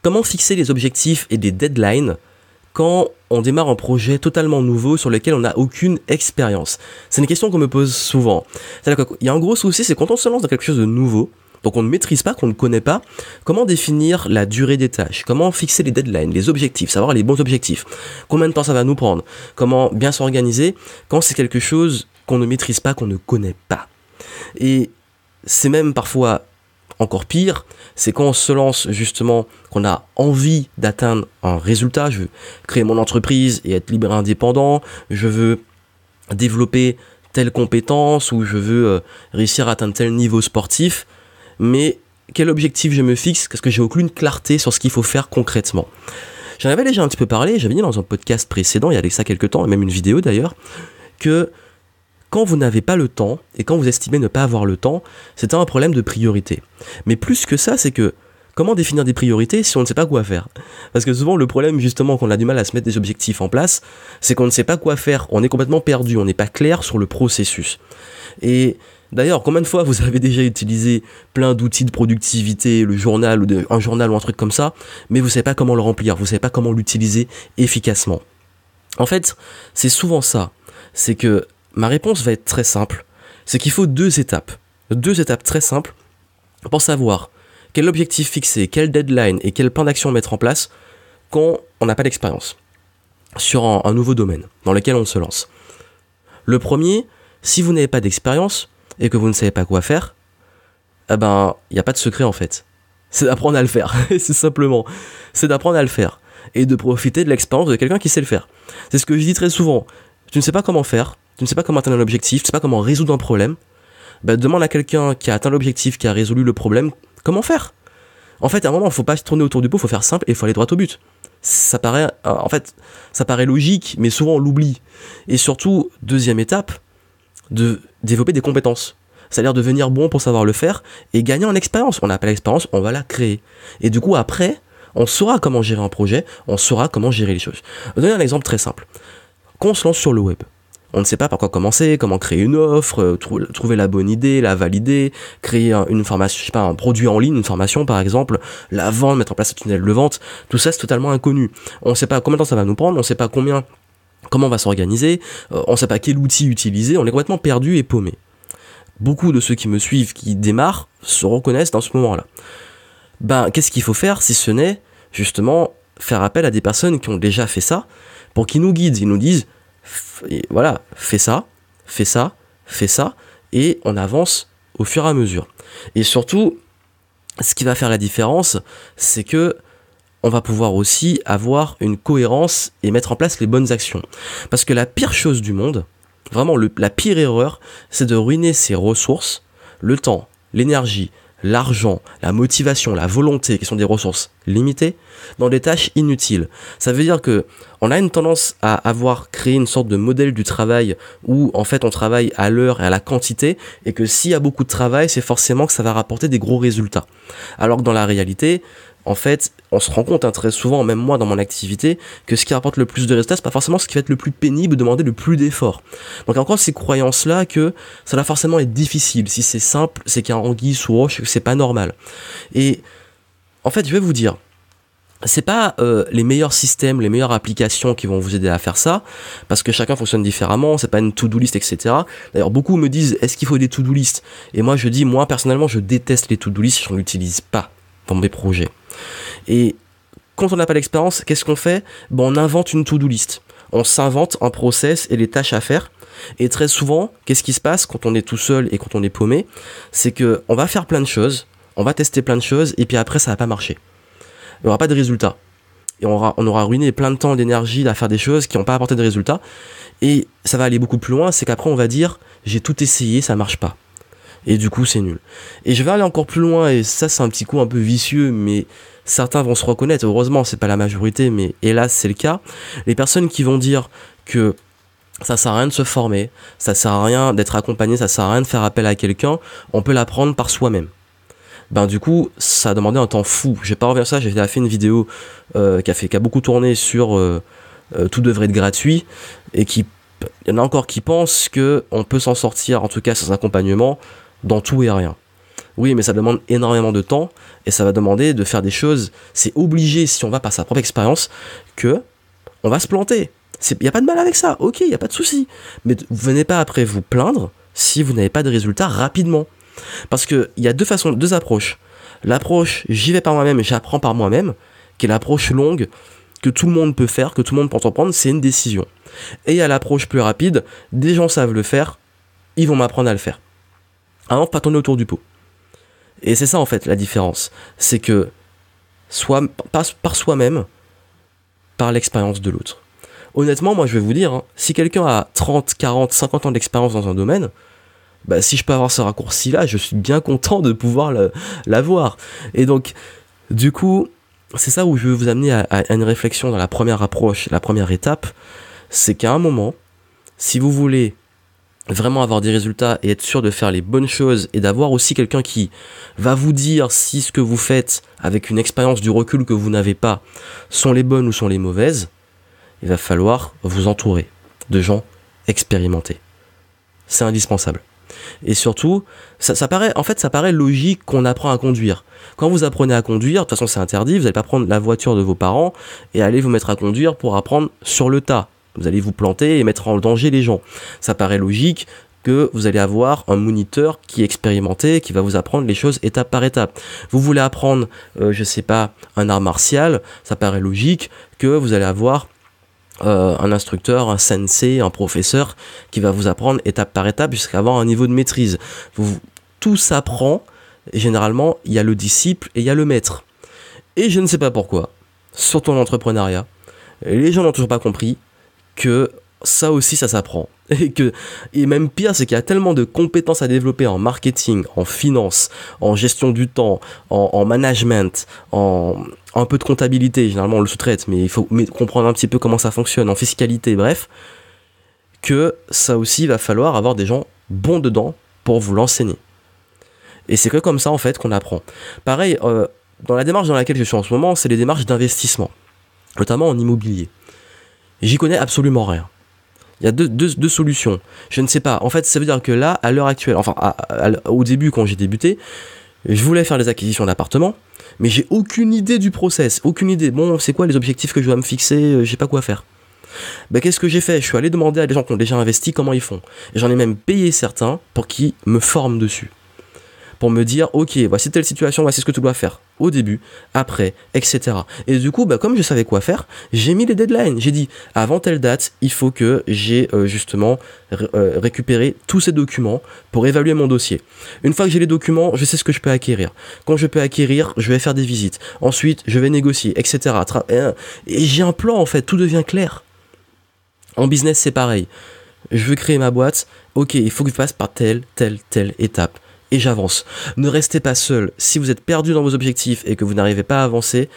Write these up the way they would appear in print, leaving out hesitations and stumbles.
Comment fixer les objectifs et des deadlines quand on démarre un projet totalement nouveau sur lequel on n'a aucune expérience? C'est une question qu'on me pose souvent. C'est-à-dire qu'il y a un gros souci, c'est quand on se lance dans quelque chose de nouveau, donc on ne maîtrise pas, qu'on ne connaît pas, comment définir la durée des tâches, comment fixer les deadlines, les objectifs, savoir les bons objectifs, combien de temps ça va nous prendre, comment bien s'organiser quand c'est quelque chose qu'on ne maîtrise pas, qu'on ne connaît pas. Et c'est même parfois encore pire, c'est quand on se lance justement, qu'on a envie d'atteindre un résultat. Je veux créer mon entreprise et être libre et indépendant, je veux développer telle compétence ou je veux réussir à atteindre tel niveau sportif, mais quel objectif je me fixe, parce que j'ai aucune clarté sur ce qu'il faut faire concrètement. J'en avais déjà un petit peu parlé, j'avais dit dans un podcast précédent, il y a ça quelques temps, et même une vidéo d'ailleurs, que quand vous n'avez pas le temps, et quand vous estimez ne pas avoir le temps, c'est un problème de priorité. Mais plus que ça, c'est que, comment définir des priorités si on ne sait pas quoi faire? Parce que souvent, le problème, justement, qu'on a du mal à se mettre des objectifs en place, c'est qu'on ne sait pas quoi faire, on est complètement perdu, on n'est pas clair sur le processus. Et d'ailleurs, combien de fois vous avez déjà utilisé plein d'outils de productivité, le journal, un journal ou un truc comme ça, mais vous ne savez pas comment le remplir, vous ne savez pas comment l'utiliser efficacement. En fait, c'est souvent ça, c'est que ma réponse va être très simple, c'est qu'il faut deux étapes très simples pour savoir quel objectif fixer, quel deadline et quel plan d'action mettre en place quand on n'a pas d'expérience sur un nouveau domaine dans lequel on se lance. Le premier, si vous n'avez pas d'expérience et que vous ne savez pas quoi faire, il n'y a pas de secret en fait. C'est d'apprendre à le faire, c'est simplement. C'est d'apprendre à le faire et de profiter de l'expérience de quelqu'un qui sait le faire. C'est ce que je dis très souvent. Tu ne sais pas comment faire, tu ne sais pas comment atteindre un objectif, tu ne sais pas comment résoudre un problème, demande à quelqu'un qui a atteint l'objectif, qui a résolu le problème, comment faire. En fait, à un moment, il ne faut pas se tourner autour du pot, il faut faire simple et il faut aller droit au but. Ça paraît logique, mais souvent on l'oublie. Et surtout, deuxième étape, de développer des compétences. C'est-à-dire devenir bon pour savoir le faire et gagner en expérience. On n'a pas l'expérience, on va la créer. Et du coup, après, on saura comment gérer un projet, on saura comment gérer les choses. Je vais donner un exemple très simple. Quand on se lance sur le web, on ne sait pas par quoi commencer, comment créer une offre, trouver la bonne idée, la valider, créer une formation, un produit en ligne, une formation par exemple, la vendre, mettre en place un tunnel de vente, tout ça c'est totalement inconnu. On ne sait pas combien de temps ça va nous prendre, on ne sait pas comment on va s'organiser, on ne sait pas quel outil utiliser, on est complètement perdu et paumé. Beaucoup de ceux qui me suivent, qui démarrent, se reconnaissent dans ce moment-là. Qu'est-ce qu'il faut faire si ce n'est justement faire appel à des personnes qui ont déjà fait ça, pour qu'ils nous guident, ils nous disent voilà, fais ça, et on avance au fur et à mesure. Et surtout, ce qui va faire la différence, c'est que on va pouvoir aussi avoir une cohérence et mettre en place les bonnes actions. Parce que la pire chose du monde, vraiment la pire erreur, c'est de ruiner ses ressources, le temps, l'énergie, l'argent, la motivation, la volonté, qui sont des ressources limitées, dans des tâches inutiles. Ça veut dire que on a une tendance à avoir créé une sorte de modèle du travail où en fait on travaille à l'heure et à la quantité, et que s'il y a beaucoup de travail, c'est forcément que ça va rapporter des gros résultats. Alors que dans la réalité, en fait, on se rend compte très souvent, même moi dans mon activité, que ce qui rapporte le plus de résultats, c'est pas forcément ce qui va être le plus pénible, demander le plus d'efforts. Donc encore ces croyances-là que ça va forcément être difficile. Si c'est simple, c'est qu'il y a un anguille sous roche, que c'est pas normal. Et en fait, je vais vous dire, c'est pas les meilleurs systèmes, les meilleures applications qui vont vous aider à faire ça, parce que chacun fonctionne différemment, c'est pas une to-do list, etc. D'ailleurs, beaucoup me disent, est-ce qu'il faut des to-do list? Et moi, je dis, moi, personnellement, je déteste les to-do list, je ne l'utilise pas dans mes projets. Et quand on n'a pas d'expérience, qu'est-ce qu'on fait? On invente une to-do list. On s'invente un process et les tâches à faire. Et très souvent, qu'est-ce qui se passe quand on est tout seul et quand on est paumé? C'est qu'on va faire plein de choses, on va tester plein de choses, et puis après, ça va pas marcher. Il n'y aura pas de résultat. Et on aura ruiné plein de temps, d'énergie à faire des choses qui n'ont pas apporté de résultats. Et ça va aller beaucoup plus loin, c'est qu'après, on va dire, j'ai tout essayé, ça marche pas. Et du coup, c'est nul. Et je vais aller encore plus loin, et ça, c'est un petit coup un peu vicieux, mais certains vont se reconnaître. Heureusement, c'est pas la majorité, mais hélas, c'est le cas. Les personnes qui vont dire que ça sert à rien de se former, ça sert à rien d'être accompagné, ça sert à rien de faire appel à quelqu'un, on peut l'apprendre par soi-même. Du coup, ça a demandé un temps fou. Je vais pas revenir sur ça, j'ai fait une vidéo qui a beaucoup tourné sur tout devrait être gratuit, et il y en a encore qui pensent qu'on peut s'en sortir, en tout cas sans accompagnement, dans tout et rien. Oui, mais ça demande énormément de temps et ça va demander de faire des choses. C'est obligé, si on va par sa propre expérience, que on va se planter. Il n'y a pas de mal avec ça, ok, il n'y a pas de souci. Mais vous venez pas après vous plaindre si vous n'avez pas de résultats rapidement. Parce qu'il y a deux approches. L'approche j'y vais par moi-même et j'apprends par moi-même, qui est l'approche longue que tout le monde peut faire, que tout le monde peut entreprendre, c'est une décision. Et il y a l'approche plus rapide, des gens savent le faire, ils vont m'apprendre à le faire. Avant de pas tourner autour du pot. Et c'est ça en fait la différence. C'est que soit par soi-même, par l'expérience de l'autre. Honnêtement, moi je vais vous dire, si quelqu'un a 30, 40, 50 ans d'expérience dans un domaine, si je peux avoir ce raccourci-là, je suis bien content de pouvoir l'avoir. Et donc, du coup, c'est ça où je veux vous amener à une réflexion dans la première approche, la première étape, c'est qu'à un moment, si vous voulez vraiment avoir des résultats et être sûr de faire les bonnes choses et d'avoir aussi quelqu'un qui va vous dire si ce que vous faites avec une expérience du recul que vous n'avez pas sont les bonnes ou sont les mauvaises, il va falloir vous entourer de gens expérimentés. C'est indispensable. Et surtout, ça paraît logique qu'on apprend à conduire. Quand vous apprenez à conduire, de toute façon c'est interdit, vous n'allez pas prendre la voiture de vos parents et aller vous mettre à conduire pour apprendre sur le tas. Vous allez vous planter et mettre en danger les gens. Ça paraît logique que vous allez avoir un moniteur qui est expérimenté, qui va vous apprendre les choses étape par étape. Vous voulez apprendre, un art martial, ça paraît logique que vous allez avoir un instructeur, un sensei, un professeur qui va vous apprendre étape par étape jusqu'à avoir un niveau de maîtrise. Tout s'apprend, et généralement il y a le disciple et il y a le maître. Et je ne sais pas pourquoi, surtout en entrepreneuriat, les gens n'ont toujours pas compris que ça aussi ça s'apprend. Et même pire, c'est qu'il y a tellement de compétences à développer en marketing, en finance, en gestion du temps, en management, en un peu de comptabilité, généralement on le sous-traite, mais il faut comprendre un petit peu comment ça fonctionne, en fiscalité, bref, que ça aussi va falloir avoir des gens bons dedans pour vous l'enseigner. Et c'est que comme ça en fait qu'on apprend. Pareil, dans la démarche dans laquelle je suis en ce moment, c'est les démarches d'investissement, notamment en immobilier. J'y connais absolument rien. Il y a deux solutions. Je ne sais pas. En fait, ça veut dire que là, à l'heure actuelle, au début, quand j'ai débuté, je voulais faire des acquisitions d'appartements, mais j'ai aucune idée du process, aucune idée. Bon, c'est quoi les objectifs que je dois me fixer, je sais pas quoi faire. Qu'est-ce que j'ai fait ? Je suis allé demander à des gens qui ont déjà investi comment ils font. Et j'en ai même payé certains pour qu'ils me forment dessus. Pour me dire, ok, voici telle situation, voici ce que tu dois faire. Au début, après, etc. Et du coup, comme je savais quoi faire, j'ai mis les deadlines. J'ai dit, avant telle date, il faut que j'ai récupéré tous ces documents pour évaluer mon dossier. Une fois que j'ai les documents, je sais ce que je peux acquérir. Quand je peux acquérir, je vais faire des visites. Ensuite, je vais négocier, etc. Et j'ai un plan, en fait, tout devient clair. En business, c'est pareil. Je veux créer ma boîte. Ok, il faut que je passe par telle étape. Et j'avance. Ne restez pas seul. Si vous êtes perdu dans vos objectifs et que vous n'arrivez pas à avancer,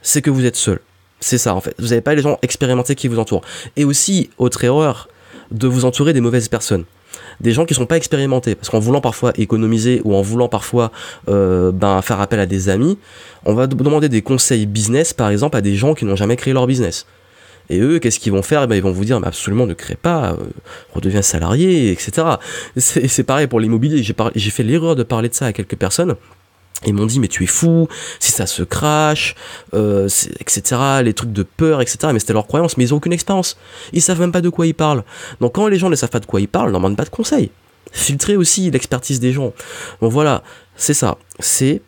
c'est que vous êtes seul. C'est ça en fait. Vous n'avez pas les gens expérimentés qui vous entourent. Et aussi, autre erreur, de vous entourer des mauvaises personnes. Des gens qui ne sont pas expérimentés. Parce qu'en voulant parfois économiser ou en voulant parfois faire appel à des amis, on va demander des conseils business par exemple à des gens qui n'ont jamais créé leur business. Et eux, qu'est-ce qu'ils vont faire ? Ils vont vous dire, mais absolument ne crée pas, redeviens salarié, etc. C'est pareil pour l'immobilier. J'ai fait l'erreur de parler de ça à quelques personnes. Ils m'ont dit, mais tu es fou, si ça se crache, etc., les trucs de peur, etc. Mais c'était leur croyance, mais ils n'ont aucune expérience. Ils savent même pas de quoi ils parlent. Donc quand les gens ne savent pas de quoi ils parlent, ne demandent pas de conseils. Filtrez aussi l'expertise des gens. Donc voilà, c'est ça. C'est,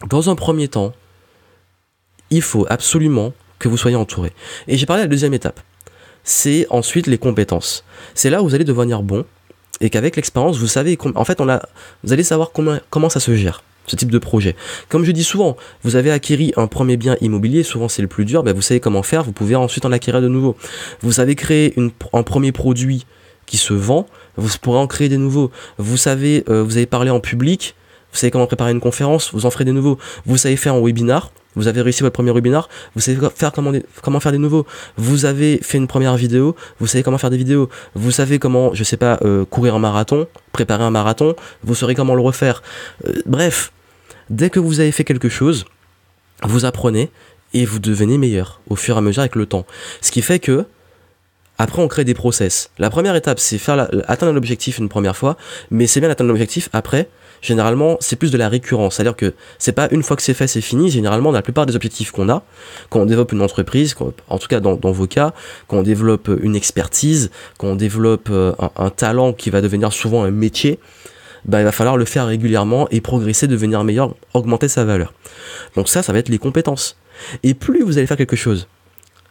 dans un premier temps, il faut absolument que vous soyez entouré. Et j'ai parlé de la deuxième étape. C'est ensuite les compétences. C'est là où vous allez devenir bon et qu'avec l'expérience, vous savez, vous allez savoir comment ça se gère, ce type de projet. Comme je dis souvent, vous avez acquis un premier bien immobilier, souvent c'est le plus dur, vous savez comment faire, vous pouvez ensuite en acquérir de nouveaux. Vous avez créé un premier produit qui se vend, vous pourrez en créer des nouveaux. Vous avez parlé en public, vous savez comment préparer une conférence, vous en ferez des nouveaux. Vous savez faire un webinar, vous avez réussi votre premier webinar, vous savez comment faire des nouveaux. Vous avez fait une première vidéo, vous savez comment faire des vidéos. Vous savez comment, courir un marathon, préparer un marathon, vous saurez comment le refaire. Bref, dès que vous avez fait quelque chose, vous apprenez et vous devenez meilleur au fur et à mesure avec le temps. Ce qui fait que, après on crée des process. La première étape, c'est atteindre l'objectif une première fois, mais c'est bien d'atteindre l'objectif, après, généralement, c'est plus de la récurrence. C'est-à-dire que c'est pas une fois que c'est fait, c'est fini. Généralement, dans la plupart des objectifs qu'on a, quand on développe une entreprise, en tout cas dans vos cas, quand on développe une expertise, quand on développe un talent qui va devenir souvent un métier, il va falloir le faire régulièrement et progresser, devenir meilleur, augmenter sa valeur. Donc ça va être les compétences. Et plus vous allez faire quelque chose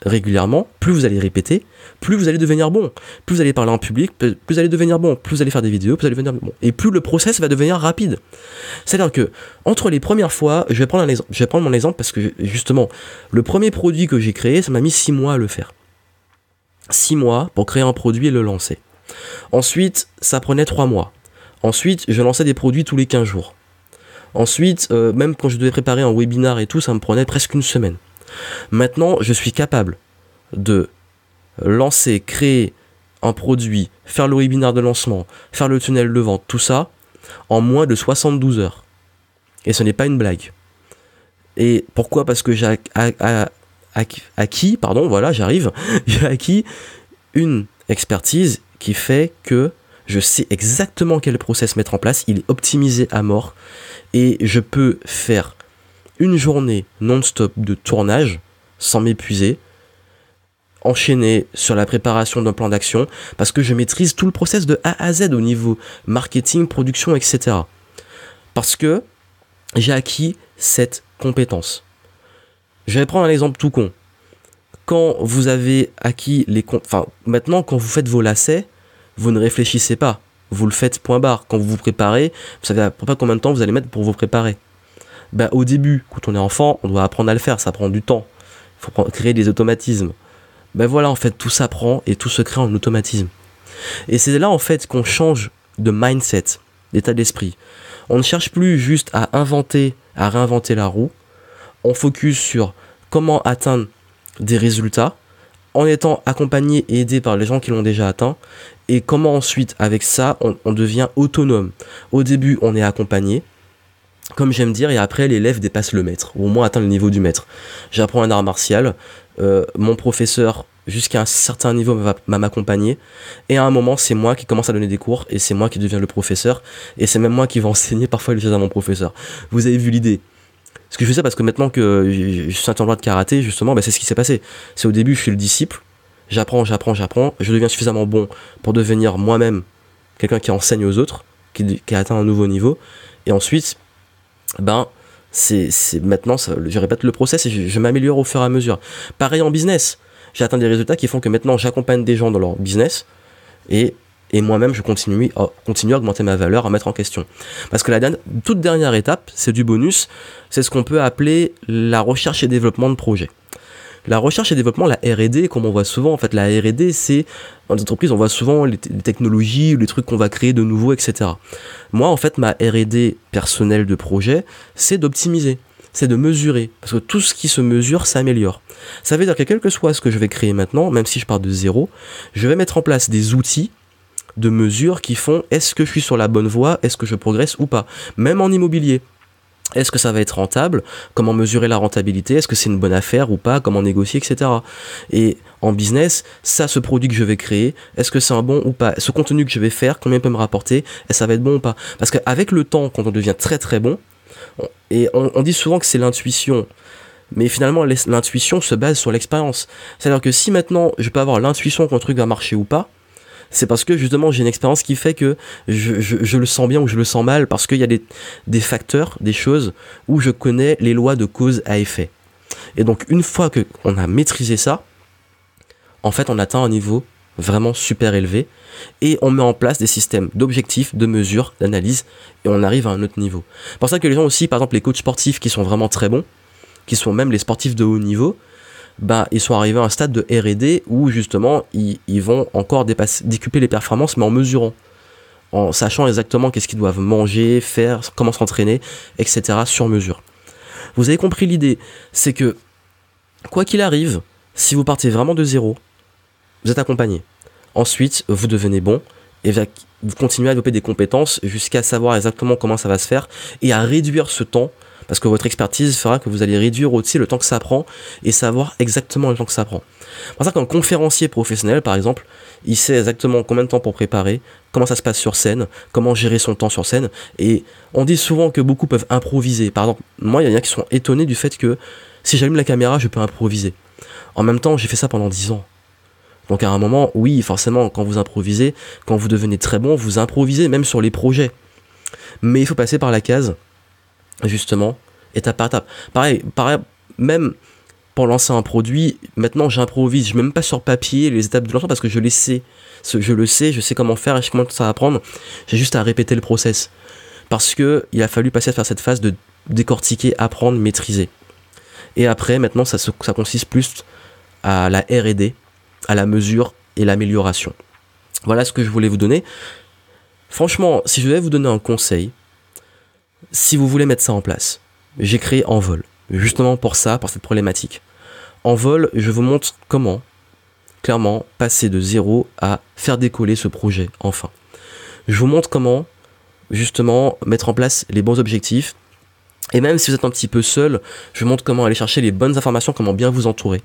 régulièrement, plus vous allez répéter, plus vous allez devenir bon. Plus vous allez parler en public, plus vous allez devenir bon. Plus vous allez faire des vidéos, plus vous allez devenir bon. Et plus le process va devenir rapide. C'est-à-dire que, entre les premières fois, je vais prendre mon exemple parce que, justement, le premier produit que j'ai créé, ça m'a mis 6 mois à le faire. 6 mois pour créer un produit et le lancer. Ensuite, ça prenait 3 mois. Ensuite, je lançais des produits tous les 15 jours. Ensuite, même quand je devais préparer un webinar et tout, ça me prenait presque une semaine. Maintenant, je suis capable de lancer, créer un produit, faire le webinaire de lancement, faire le tunnel de vente, tout ça, en moins de 72 heures. Et ce n'est pas une blague. Et pourquoi ? Parce que j'ai acquis une expertise qui fait que je sais exactement quel process mettre en place, il est optimisé à mort, et je peux faire une journée non-stop de tournage sans m'épuiser, enchaîner sur la préparation d'un plan d'action, parce que je maîtrise tout le process de A à Z au niveau marketing, production, etc. Parce que j'ai acquis cette compétence. Je vais prendre un exemple tout con. Quand vous avez acquis maintenant, quand vous faites vos lacets, vous ne réfléchissez pas. Vous le faites point barre. Quand vous vous préparez, vous savez à peu près combien de temps vous allez mettre pour vous préparer. Au début, quand on est enfant, on doit apprendre à le faire, ça prend du temps. Il faut créer des automatismes. Voilà, en fait, tout s'apprend et tout se crée en automatisme. Et c'est là, en fait, qu'on change de mindset, d'état d'esprit. On ne cherche plus juste à réinventer la roue. On focus sur comment atteindre des résultats en étant accompagné et aidé par les gens qui l'ont déjà atteint. Et comment ensuite, avec ça, on devient autonome. Au début, on est accompagné, comme j'aime dire, et après l'élève dépasse le maître, ou au moins atteint le niveau du maître. J'apprends un art martial, mon professeur jusqu'à un certain niveau va m'accompagner, et à un moment c'est moi qui commence à donner des cours, et c'est moi qui deviens le professeur, et c'est même moi qui vais enseigner parfois les choses à mon professeur. Vous avez vu l'idée. Ce que je fais ça parce que maintenant que je suis ceinture noire de karaté, justement, c'est ce qui s'est passé. C'est au début, je suis le disciple, j'apprends, je deviens suffisamment bon pour devenir moi-même quelqu'un qui enseigne aux autres, qui a atteint un nouveau niveau, et ensuite c'est maintenant je répète le process et je m'améliore au fur et à mesure. Pareil en business, j'ai atteint des résultats qui font que maintenant j'accompagne des gens dans leur business et moi-même je continue à augmenter ma valeur, à mettre en question. Parce que la toute dernière étape, c'est du bonus, c'est ce qu'on peut appeler la recherche et développement de projet. La recherche et développement, la R&D, comme on voit souvent, en fait, la R&D, c'est, dans les entreprises, on voit souvent les technologies, les trucs qu'on va créer de nouveau, etc. Moi, en fait, ma R&D personnelle de projet, c'est d'optimiser, c'est de mesurer, parce que tout ce qui se mesure s'améliore. Ça veut dire que quel que soit ce que je vais créer maintenant, même si je pars de zéro, je vais mettre en place des outils de mesure qui font, est-ce que je suis sur la bonne voie, est-ce que je progresse ou pas, même en immobilier. Est-ce que ça va être rentable ? Comment mesurer la rentabilité ? Est-ce que c'est une bonne affaire ou pas ? Comment négocier, etc. Et en business, ce produit que je vais créer, est-ce que c'est un bon ou pas ? Ce contenu que je vais faire, combien il peut me rapporter ? Est-ce que ça va être bon ou pas ? Parce qu'avec le temps, quand on devient très très bon, on dit souvent que c'est l'intuition, mais finalement l'intuition se base sur l'expérience. C'est-à-dire que si maintenant je peux avoir l'intuition qu'un truc va marcher ou pas, c'est parce que justement j'ai une expérience qui fait que je le sens bien ou je le sens mal, parce qu'il y a des facteurs, des choses où je connais les lois de cause à effet. Et donc une fois qu'on a maîtrisé ça, en fait on atteint un niveau vraiment super élevé et on met en place des systèmes d'objectifs, de mesures, d'analyse et on arrive à un autre niveau. C'est pour ça que les gens aussi, par exemple les coachs sportifs qui sont vraiment très bons, qui sont même les sportifs de haut niveau, ils sont arrivés à un stade de R&D où justement ils vont encore décupler les performances, mais en mesurant, en sachant exactement qu'est-ce qu'ils doivent manger, faire, comment s'entraîner, etc. sur mesure. Vous avez compris l'idée, c'est que quoi qu'il arrive, si vous partez vraiment de zéro, vous êtes accompagné. Ensuite, vous devenez bon et vous continuez à développer des compétences jusqu'à savoir exactement comment ça va se faire et à réduire ce temps. Parce que votre expertise fera que vous allez réduire aussi le temps que ça prend et savoir exactement le temps que ça prend. C'est pour ça qu'un conférencier professionnel, par exemple, il sait exactement combien de temps pour préparer, comment ça se passe sur scène, comment gérer son temps sur scène. Et on dit souvent que beaucoup peuvent improviser. Par exemple, moi, il y en a qui sont étonnés du fait que si j'allume la caméra, je peux improviser. En même temps, j'ai fait ça pendant 10 ans. Donc à un moment, oui, forcément, quand vous improvisez, quand vous devenez très bon, vous improvisez même sur les projets. Mais il faut passer par la case, justement, étape par étape. Pareil, même pour lancer un produit, maintenant j'improvise, je ne mets même pas sur papier les étapes de lancement parce que je les sais. Je sais comment faire et je sais comment ça va prendre. J'ai juste à répéter le process. Parce qu'il a fallu passer à faire cette phase de décortiquer, apprendre, maîtriser. Et après, maintenant, ça consiste plus à la R&D, à la mesure et l'amélioration. Voilà ce que je voulais vous donner. Franchement, si je devais vous donner un conseil, si vous voulez mettre ça en place, j'ai créé Envol, justement pour ça, pour cette problématique. Envol, je vous montre comment, clairement, passer de zéro à faire décoller ce projet, enfin. Je vous montre comment, justement, mettre en place les bons objectifs. Et même si vous êtes un petit peu seul, je vous montre comment aller chercher les bonnes informations, comment bien vous entourer.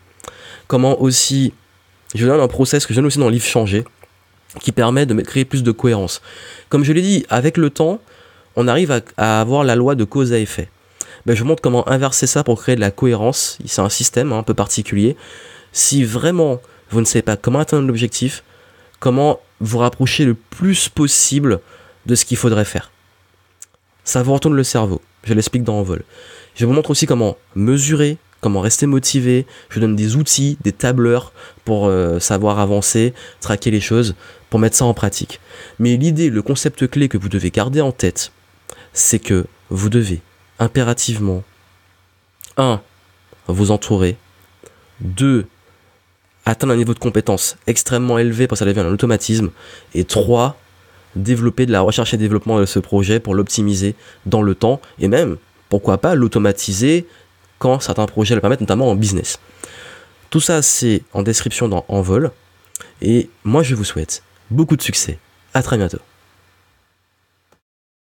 Comment aussi, je vous donne un process que je donne aussi dans le livre Changer, qui permet de créer plus de cohérence. Comme je l'ai dit, avec le temps, on arrive à avoir la loi de cause à effet. Ben, je vous montre comment inverser ça pour créer de la cohérence. C'est un système un peu particulier. Si vraiment vous ne savez pas comment atteindre l'objectif, comment vous rapprocher le plus possible de ce qu'il faudrait faire. Ça vous retourne le cerveau. Je l'explique dans Envol. Je vous montre aussi comment mesurer, comment rester motivé. Je vous donne des outils, des tableurs pour savoir avancer, traquer les choses, pour mettre ça en pratique. Mais l'idée, le concept clé que vous devez garder en tête, c'est que vous devez impérativement 1. Vous entourer, 2. Atteindre un niveau de compétence extrêmement élevé pour que ça devienne un automatisme, et 3. Développer de la recherche et développement de ce projet pour l'optimiser dans le temps, et même, pourquoi pas, l'automatiser quand certains projets le permettent, notamment en business. Tout ça, c'est en description dans Envol, et moi je vous souhaite beaucoup de succès. À très bientôt.